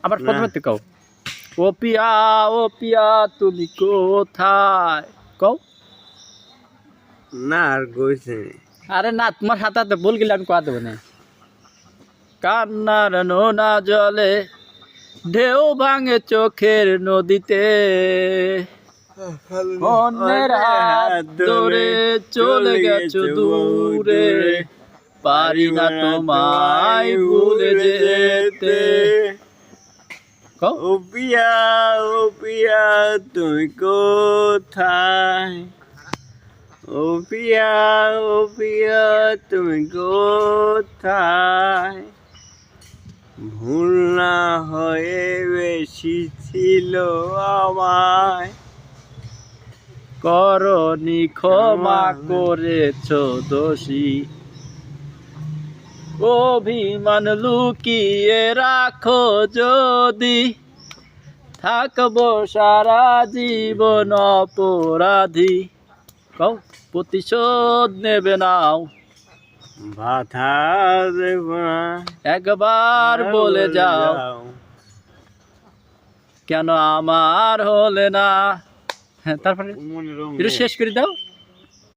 আবার প্রথমে থেকে কও। ও পিয়া তুমি কোথায়, কও। না আর কইছে আরে না, তোমার হাতে হাতে বল গেলে আমি কোয়া দেবো না। কান্নার নোনা জলে ঢেউ ভাঙে চোখের নদীতে, অন্যের হাত ধরে চলে গেছো দূরে, পারি না তোমায় ভুলে যেতে। কও। ও পিয়া তুমি কোথায়, ও পিয়া তুমি কোথায়, ভুল না হয়ে বেশি ছিল আমায়, করনি ক্ষমা করেছো দোষী, অভিমান লুকিয়ে রাখো যদি, থাকবো সারা জীবন অপরাধী। কও। প্রতিশোধ নেবে নাও, বাধা দেব না, একবার বলে যাও, কেন আমার হলে না। হ্যাঁ, তারপরে মনে রঙ একটু শেষ করে দাও।